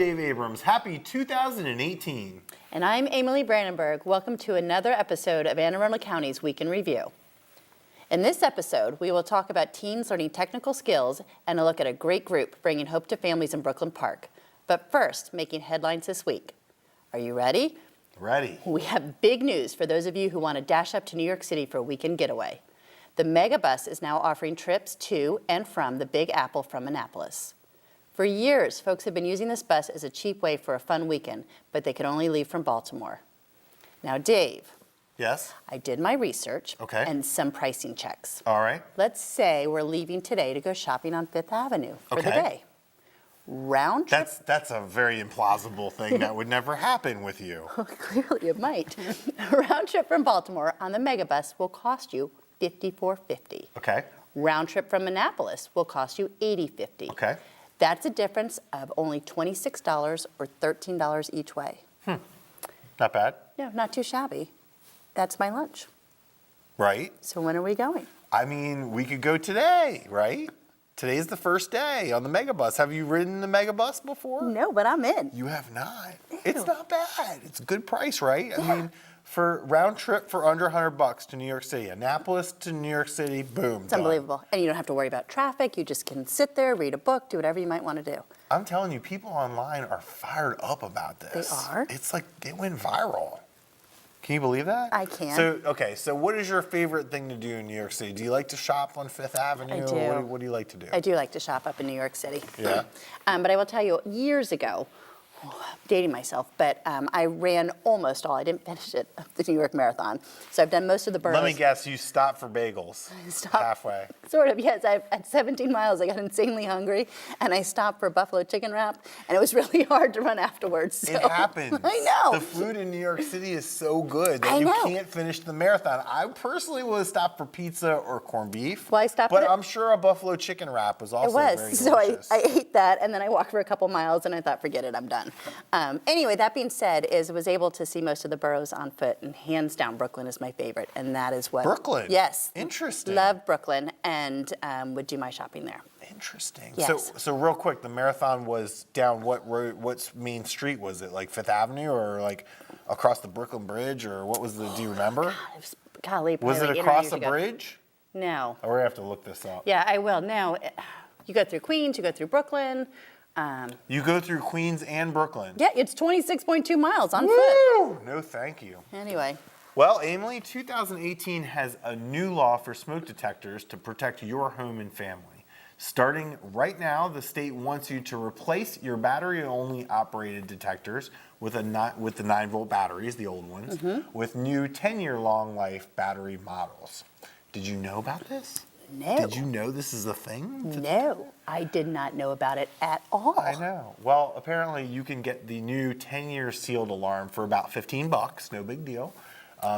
Dave Abrams. Happy 2018. And I'm Emily Brandenburg. Welcome to another episode of Anne Arundel County's Week in Review. In this episode, we will talk about teens learning technical skills and a look at a great group bringing hope to families in Brooklyn Park. But first, making headlines this week. Are you ready? Ready. We have big news for those of you who want to dash up to New York City for a weekend getaway. The Megabus is now offering trips to and from the Big Apple from Annapolis. For years, folks have been using this bus as a cheap way for a fun weekend, but they could only leave from Baltimore. Now, Dave. Yes? I did my research and some pricing checks. All right. Let's say we're leaving today to go shopping on Fifth Avenue for the day. Round trip. That's a very implausible thing that would never happen with you. Clearly it might. Round trip from Baltimore on the Megabus will cost you $54.50. Okay. Round trip from Annapolis will cost you $80.50. Okay. That's a difference of only $26 or $13 each way. Not bad. No, not too shabby. That's my lunch. Right. So when are we going? I mean, we could go today, right? Today's the first day on the Megabus. Have you ridden the Megabus before? No, but I'm in. You have not. Ew. It's not bad. It's a good price, right? I mean, for round trip for under $100 to New York City, Annapolis to New York City, boom. It's unbelievable. And you don't have to worry about traffic. You just can sit there, read a book, do whatever you might want to do. I'm telling you, people online are fired up about this. They are? It's like it went viral. Can you believe that? I can. So what is your favorite thing to do in New York City? Do you like to shop on Fifth Avenue? I do. What do you like to do? I do like to shop up in New York City. Yeah. But I will tell you, years ago, dating myself, but I ran almost all, I didn't finish it, of the New York Marathon. So I've done most of the boroughs. Let me guess, you stopped for bagels. Stopped. Halfway. Sort of, yes. At 17 miles, I got insanely hungry, and I stopped for a buffalo chicken wrap, and it was really hard to run afterwards. So. It happens. I know. The food in New York City is so good that I you know. can't finish the marathon. I personally would have stopped for pizza or corned beef. Well, I stopped But at it. I'm sure a buffalo chicken wrap was also It very was. So delicious. I ate that, and then I walked for a couple miles, and I thought, forget it, I'm done. Anyway, that being said, I was able to see most of the boroughs on foot, and hands down, Brooklyn is my favorite, and that is what. Brooklyn? Yes. Interesting. Love Brooklyn, and would do my shopping there. Interesting. Yes. So real quick, the marathon was down what road? What main street was it? Like Fifth Avenue or like across the Brooklyn Bridge or what was the? Do you remember? Golly, Was probably it like 8 or 9 across years the ago. bridge? No. Oh, we're gonna have to look this up. Yeah, I will. No, you go through Queens, you go through Brooklyn. You go through Queens and Brooklyn. Yeah, it's 26.2 miles on foot. Woo! No, thank you. Anyway, Well, Emily, 2018 has a new law for smoke detectors to protect your home and family. Starting right now, the state wants you to replace your battery-only operated detectors with the 9-volt batteries, the old ones, with new 10-year long life battery models. Did you know about this? no. Did you know this is a thing? No, I did not know about it at all. I know. Well, apparently you can get the new 10-year sealed alarm for about $15, no big deal.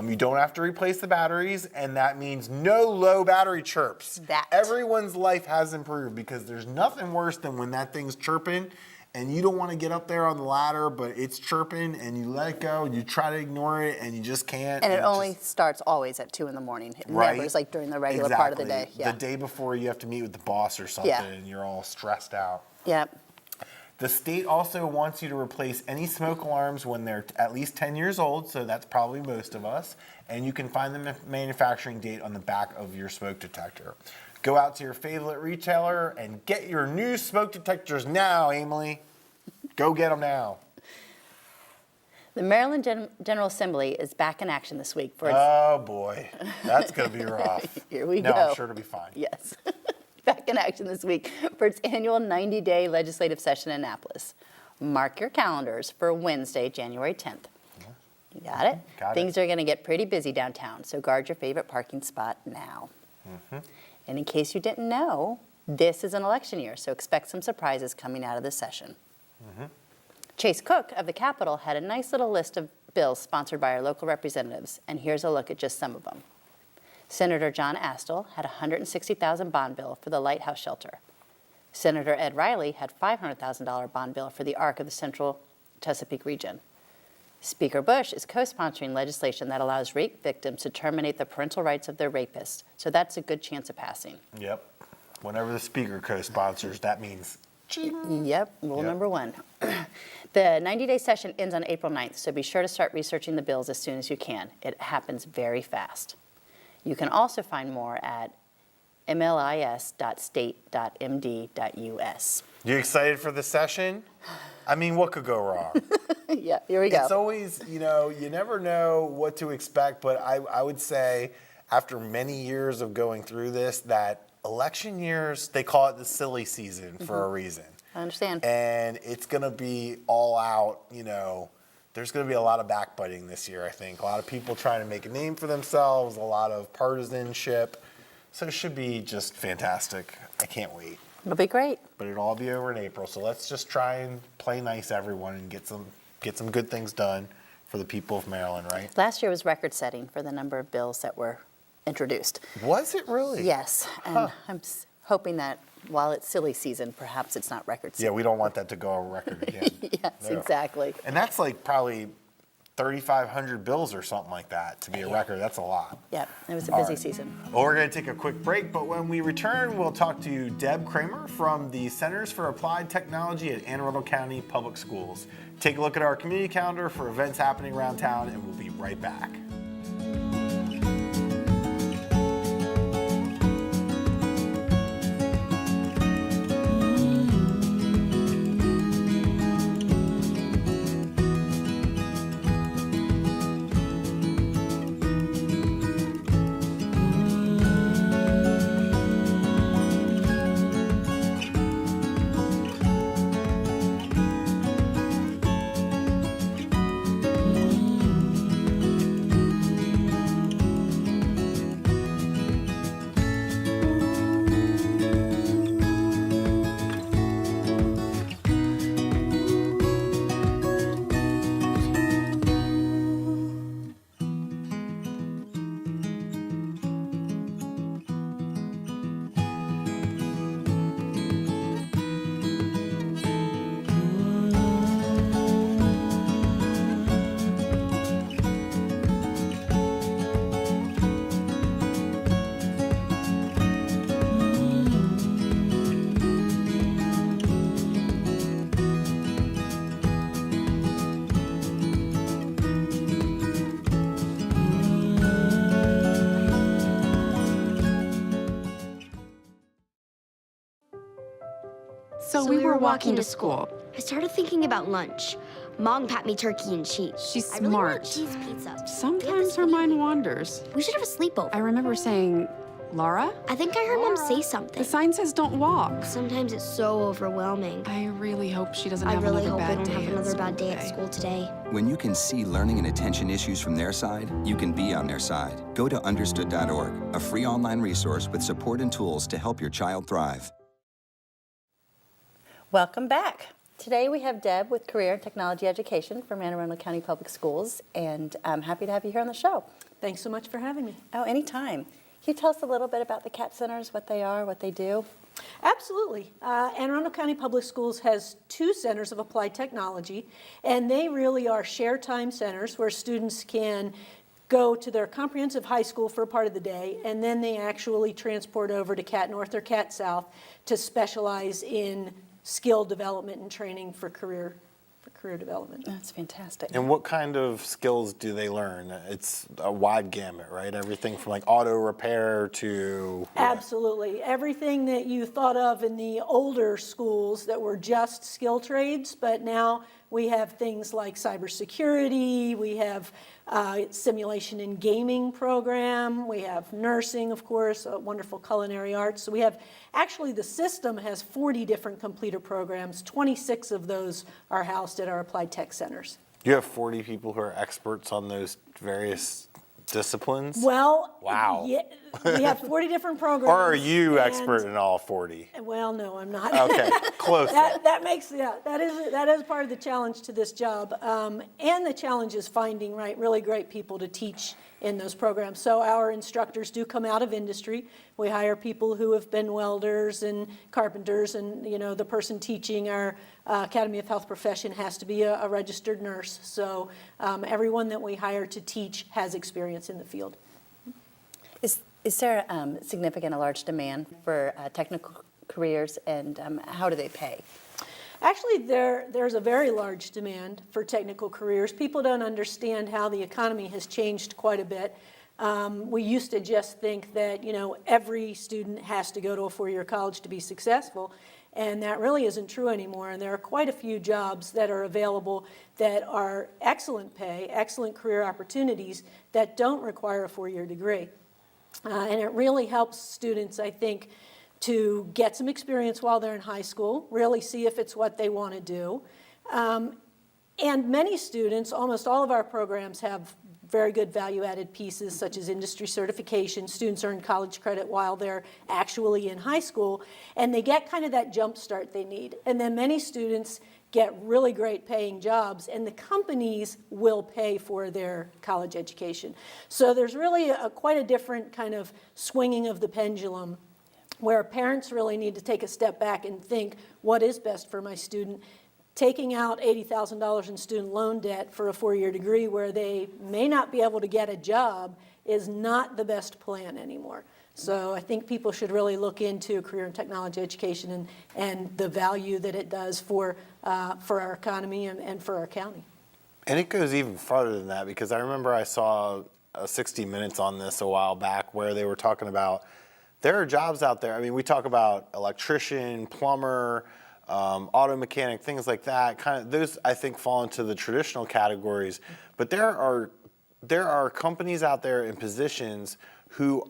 You don't have to replace the batteries, and that means no low battery chirps. Everyone's life has improved because there's nothing worse than when that thing's chirping and you don't want to get up there on the ladder, but it's chirping and you let it go and you try to ignore it and you just can't. And it only starts always at 2 in the morning. It Right. never is like during the regular part of the day. Exactly. Yeah. The day before you have to meet with the boss or something and you're all stressed out. Yep. The state also wants you to replace any smoke alarms when they're at least 10 years old, so that's probably most of us, and you can find the manufacturing date on the back of your smoke detector. Go out to your favorite retailer and get your new smoke detectors now, Emily. Go get them now. The Maryland General Assembly is back in action this week for its... Oh boy, that's gonna be rough. Here we no, go. I'm sure it'll be fine. Yes. Back in action this week for its annual 90-day legislative session in Annapolis. Mark your calendars for Wednesday, January 10th. You got it? Got it. Things are going to get pretty busy downtown, so guard your favorite parking spot now. And in case you didn't know, this is an election year, so expect some surprises coming out of this session. Chase Cook of the Capitol had a nice little list of bills sponsored by our local representatives, and here's a look at just some of them. Senator John Astle had a $160,000 bond bill for the Lighthouse Shelter. Senator Ed Riley had $500,000 bond bill for the Arc of the Central Chesapeake region. Speaker Bush is co-sponsoring legislation that allows rape victims to terminate the parental rights of their rapists, so that's a good chance of passing. Yep. Whenever the speaker co-sponsors, that means Yep, rule Yep. number 1. The 90-day session ends on April 9th, so be sure to start researching the bills as soon as you can. It happens very fast. You can also find more at mlis.state.md.us. You excited for the session? I mean, what could go wrong? Yeah, here we go. It's always, you never know what to expect, but I would say after many years of going through this, that election years, they call it the silly season for a reason. I understand. And it's going to be all out, there's going to be a lot of backbiting this year, I think. A lot of people trying to make a name for themselves, a lot of partisanship. So it should be just fantastic. I can't wait. It'll be great. But it'll all be over in April. So let's just try and play nice, everyone, and get some good things done for the people of Maryland, right? Last year was record-setting for the number of bills that were introduced. Was it really? Yes, and I'm hoping that while it's silly season, perhaps it's not record Yeah, season. we don't want that to go on record again. Yes, No. exactly. And that's like probably 3,500 bills or something like that to be a record. That's a lot. Yep, it was a busy right. season. Well, we're going to take a quick break, but when we return, we'll talk to Deb Kramer from the Centers for Applied Technology at Anne Arundel County Public Schools. Take a look at our community calendar for events happening around town, and we'll be right back. So we were walking to school. I started thinking about lunch. Mom packed me turkey and cheese. She's I really want smart. cheese pizza. We have Sometimes this her video mind game. wanders. We should have a sleepover. I remember saying, Laura? I think I heard Mom say something. The sign says don't walk. Sometimes it's so overwhelming. I really hope she doesn't I have really another hope we bad don't day have at another school bad day at today. school today. When you can see learning and attention issues from their side, you can be on their side. Go to understood.org, a free online resource with support and tools to help your child thrive. Welcome back. Today we have Deb with Career and Technology Education from Anne Arundel County Public Schools, and I'm happy to have you here on the show. Thanks so much for having me. Oh, anytime. Can you tell us a little bit about the CAT Centers, what they are, what they do? Absolutely. Anne Arundel County Public Schools has 2 centers of applied technology, and they really are share time centers where students can go to their comprehensive high school for a part of the day, and then they actually transport over to CAT North or CAT South to specialize in skill development and training for career development. That's fantastic. And what kind of skills do they learn? It's a wide gamut, right? Everything from like auto repair to... Absolutely. Everything that you thought of in the older schools that were just skill trades, but now we have things like cybersecurity, we have simulation and gaming program, we have nursing, of course, wonderful culinary arts. So we have, actually the system has 40 different completer programs. 26 of those are housed at our applied tech centers. You have 40 people who are experts on those various disciplines? Well, Wow. yeah, we have 40 different programs. Or are you and- expert in all 40? Well, no, I'm not. Okay, close. That is part of the challenge to this job, and the challenge is finding really great people to teach in those programs. So our instructors do come out of industry. We hire people who have been welders and carpenters, and the person teaching our Academy of Health Profession has to be a registered nurse. So everyone that we hire to teach has experience in the field. Is there a large demand for technical careers, and how do they pay? Actually, there's a very large demand for technical careers. People don't understand how the economy has changed quite a bit. We used to just think that, every student has to go to a four-year college to be successful, and that really isn't true anymore. And there are quite a few jobs that are available that are excellent pay, excellent career opportunities that don't require a four-year degree. And it really helps students, I think, to get some experience while they're in high school, really see if it's what they want to do. And many students, almost all of our programs have very good value-added pieces such as industry certification. Students earn college credit while they're actually in high school, and they get kind of that jump start they need. And then many students get really great paying jobs, and the companies will pay for their college education. So there's really quite a different kind of swinging of the pendulum where parents really need to take a step back and think, what is best for my student? Taking out $80,000 in student loan debt for a four-year degree where they may not be able to get a job is not the best plan anymore. So I think people should really look into career and technology education and the value that it does for our economy and for our county. And it goes even farther than that, because I remember I saw a 60 Minutes on this a while back where they were talking about there are jobs out there. I mean, we talk about electrician, plumber, auto mechanic, things like that. Kind of those, I think, fall into the traditional categories. But there are companies out there in positions who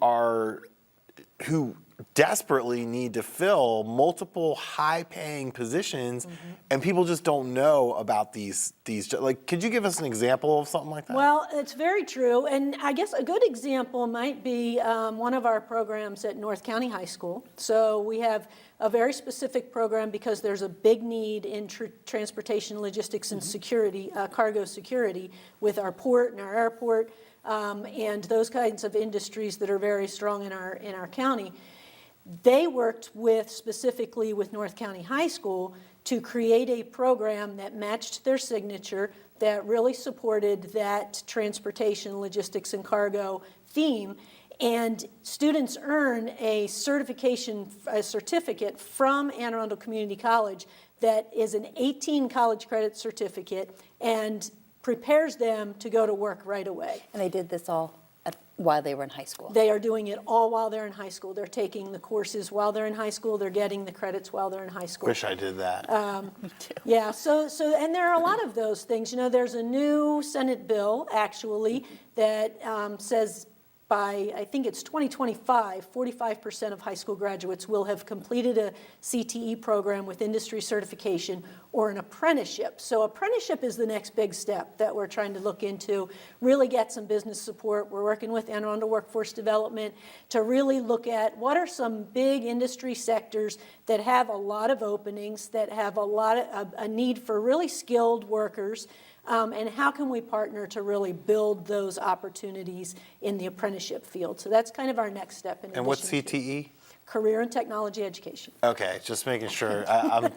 desperately need to fill multiple high-paying positions, and people just don't know about these. Like, could you give us an example of something like that? Well, it's very true, and I guess a good example might be one of our programs at North County High School. So we have a very specific program because there's a big need in transportation, logistics, and security, cargo security, with our port and our airport, and those kinds of industries that are very strong in our county. They worked specifically with North County High School to create a program that matched their signature, that really supported that transportation, logistics, and cargo theme. And students earn a certificate from Anne Arundel Community College that is an 18 college credit certificate and prepares them to go to work right away. And they did this all while they were in high school. They are doing it all while they're in high school. They're taking the courses while they're in high school. They're getting the credits while they're in high school. Wish I did that. Me too. Yeah, so and there are a lot of those things. There's a new Senate bill, actually, that says by, I think it's 2025, 45% of high school graduates will have completed a CTE program with industry certification or an apprenticeship. So apprenticeship is the next big step that we're trying to look into, really get some business support. We're working with Anne Arundel Workforce Development to really look at what are some big industry sectors that have a lot of openings, that have a need for really skilled workers, and how can we partner to really build those opportunities in the apprenticeship field? So that's kind of our next step. And what's CTE? Career and Technology Education. Okay, just making sure. I'm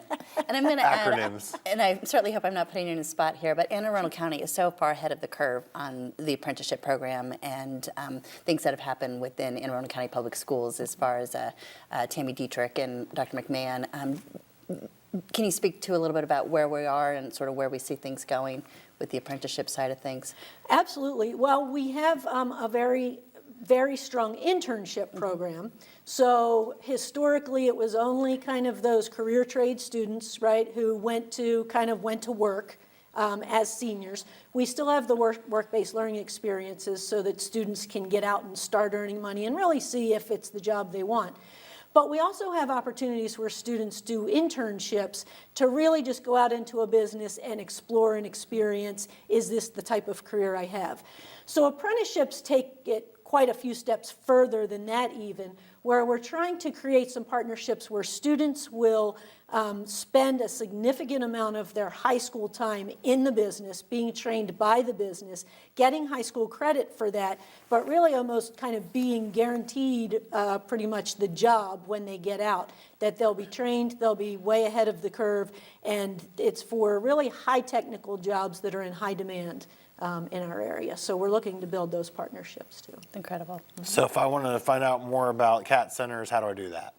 And I'm going to add, acronyms. and I certainly hope I'm not putting you in a spot here, but Anne Arundel County is so far ahead of the curve on the apprenticeship program and things that have happened within Anne Arundel County Public Schools as far as Tammy Dietrich and Dr. McMahon. Can you speak to a little bit about where we are and sort of where we see things going with the apprenticeship side of things? Absolutely. Well, we have a very, very strong internship program. So historically, it was only kind of those career trade students, right, who went to work as seniors. We still have the work-based learning experiences so that students can get out and start earning money and really see if it's the job they want. But we also have opportunities where students do internships to really just go out into a business and explore and experience, is this the type of career I have? So apprenticeships take it quite a few steps further than that even, where we're trying to create some partnerships where students will spend a significant amount of their high school time in the business, being trained by the business, getting high school credit for that, but really almost kind of being guaranteed pretty much the job when they get out, that they'll be trained, they'll be way ahead of the curve, and it's for really high technical jobs that are in high demand in our area. So we're looking to build those partnerships too. Incredible. So if I wanted to find out more about CAT centers, how do I do that?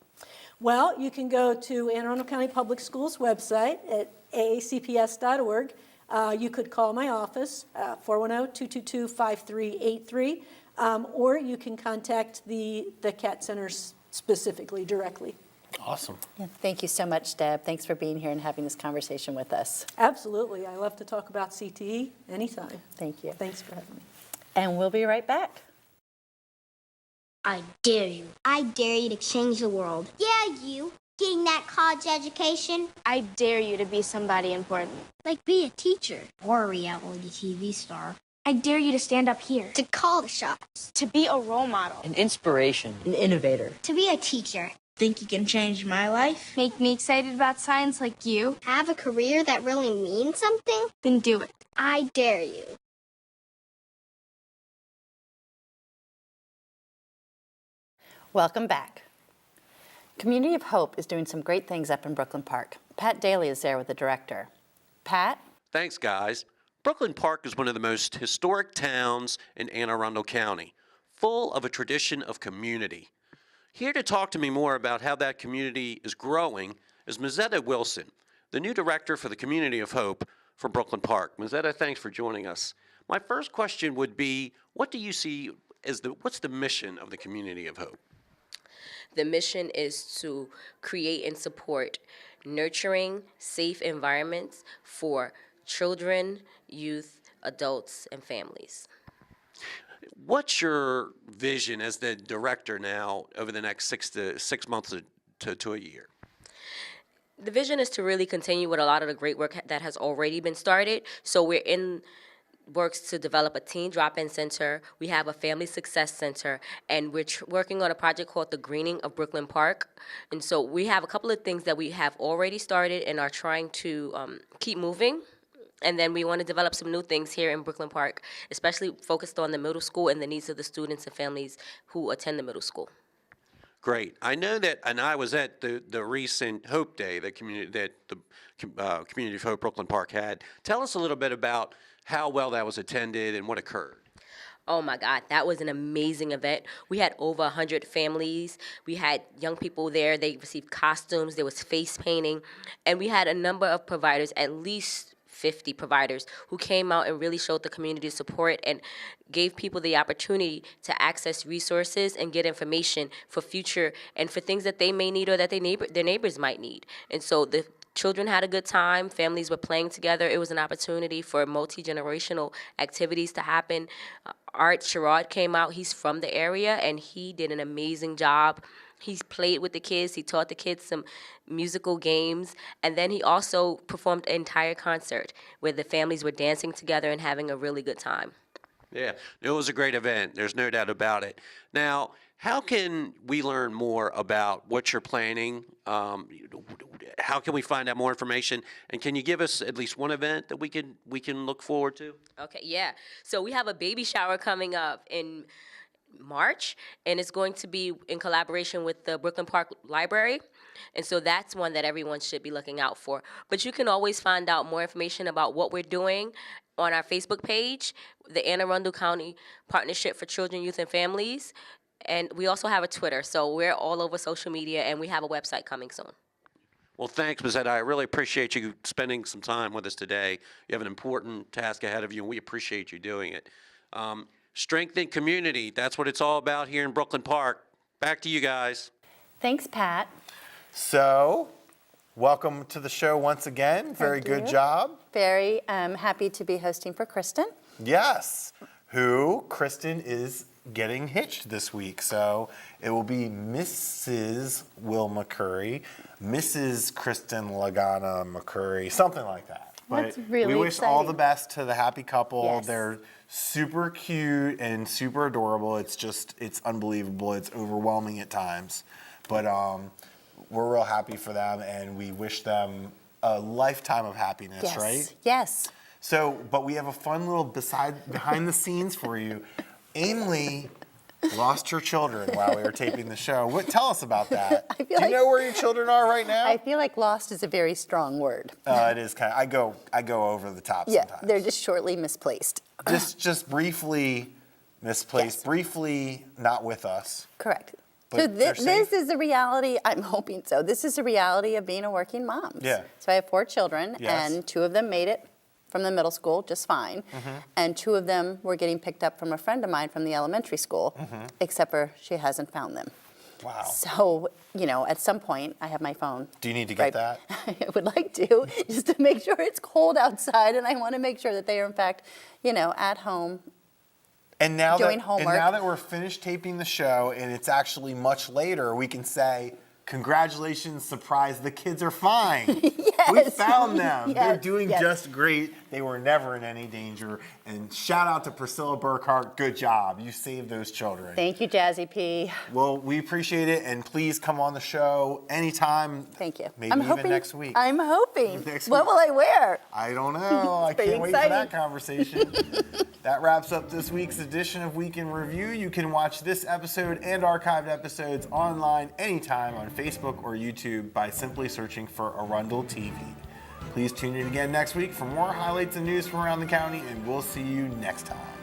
Well, you can go to Anne Arundel County Public Schools website at aacps.org. You could call my office, 410-222-5383, or you can contact the CAT centers specifically, directly. Awesome. Yeah, thank you so much, Deb. Thanks for being here and having this conversation with us. Absolutely. I love to talk about CTE anytime. Thank you. Thanks for having me. And we'll be right back. I dare you. I dare you to change the world. Yeah, you. Getting that college education. I dare you to be somebody important. Like be a teacher or a reality TV star. I dare you to stand up here. To call the shots. To be a role model. An inspiration. An innovator. To be a teacher. Think you can change my life? Make me excited about science like you. Have a career that really means something? Then do it. I dare you. Welcome back. Community of Hope is doing some great things up in Brooklyn Park. Pat Daly is there with the director. Pat? Thanks, guys. Brooklyn Park is one of the most historic towns in Anne Arundel County, full of a tradition of community. Here to talk to me more about how that community is growing is Mazetta Wilson, the new director for the Community of Hope for Brooklyn Park. Mazetta, thanks for joining us. My first question would be, what do you see as what's the mission of the Community of Hope? The mission is to create and support nurturing, safe environments for children, youth, adults, and families. What's your vision as the director now over the next 6 months to a year? The vision is to really continue with a lot of the great work that has already been started. So we're in works to develop a teen drop-in center. We have a family success center, and we're working on a project called the Greening of Brooklyn Park. And so we have a couple of things that we have already started and are trying to keep moving. And then we want to develop some new things here in Brooklyn Park, especially focused on the middle school and the needs of the students and families who attend the middle school. Great. I know that, and I was at the recent Hope Day that the Community of Hope Brooklyn Park had. Tell us a little bit about how well that was attended and what occurred. Oh my God, that was an amazing event. We had over 100 families. We had young people there. They received costumes. There was face painting. And we had a number of providers, at least 50 providers, who came out and really showed the community support and gave people the opportunity to access resources and get information for future and for things that they may need or that their neighbors might need. And so the children had a good time. Families were playing together. It was an opportunity for multi-generational activities to happen. Art Sherrod came out. He's from the area, and he did an amazing job. He played with the kids. He taught the kids some musical games. And then he also performed an entire concert where the families were dancing together and having a really good time. Yeah, it was a great event. There's no doubt about it. Now, how can we learn more about what you're planning? How can we find out more information? And can you give us at least one event that we can look forward to? Okay, yeah. So we have a baby shower coming up in March, and it's going to be in collaboration with the Brooklyn Park Library. And so that's one that everyone should be looking out for. But you can always find out more information about what we're doing on our Facebook page, the Anne Arundel County Partnership for Children, Youth, and Families. And we also have a Twitter, so we're all over social media, and we have a website coming soon. Well, thanks, Ms. Ed. I really appreciate you spending some time with us today. You have an important task ahead of you, and we appreciate you doing it. Strengthen community, that's what it's all about here in Brooklyn Park. Back to you guys. Thanks, Pat. So, welcome to the show once again. Very good job. Very happy to be hosting for Kristen. Yes, Kristen is getting hitched this week. So it will be Mrs. Wilma Curry, Mrs. Kristen Lagana McCurry, something like that. That's But really we wish all exciting. the best to the happy couple. Yes. They're super cute and super adorable. It's unbelievable. It's overwhelming at times. But we're real happy for them, and we wish them a lifetime of happiness, Yes. right? Yes. So, but we have a fun little behind the scenes for you. Ainley lost her children while we were taping the show. Tell us about that. Do you know where your children are right now? I feel like lost is a very strong word. It is kind of. I go over the top Yeah, sometimes. they're just shortly misplaced. Just briefly misplaced. Yes. Briefly not with us. Correct. But So they're this safe? is the reality, I'm hoping so. This is the reality of being a working mom. Yeah. So I have 4 children, Yes. and 2 of them made it from the middle school just fine. And 2 of them were getting picked up from a friend of mine from the elementary school, except for she hasn't found them. Wow. So, at some point, I have my phone. Do you need to get that? I would like to, just to make sure it's cold outside, and I want to make sure that they are, in fact, at home. And now Doing that homework. and now that we're finished taping the show and it's actually much later, we can say, congratulations, surprise, the kids are fine. We found them. They're Yes, doing yes. just great. They were never in any danger. And shout out to Priscilla Burkhart. Good job. You saved those children. Thank you, Jazzy P. Well, we appreciate it, and please come on the show anytime. Thank you. Maybe even next week. I'm hoping. Next What week. will I wear? I don't know. I Very can't wait for that exciting. conversation. That wraps up this week's edition of Week in Review. You can watch this episode and archived episodes online anytime on Facebook or YouTube by simply searching for Arundel TV. Please tune in again next week for more highlights and news from around the county, and we'll see you next time.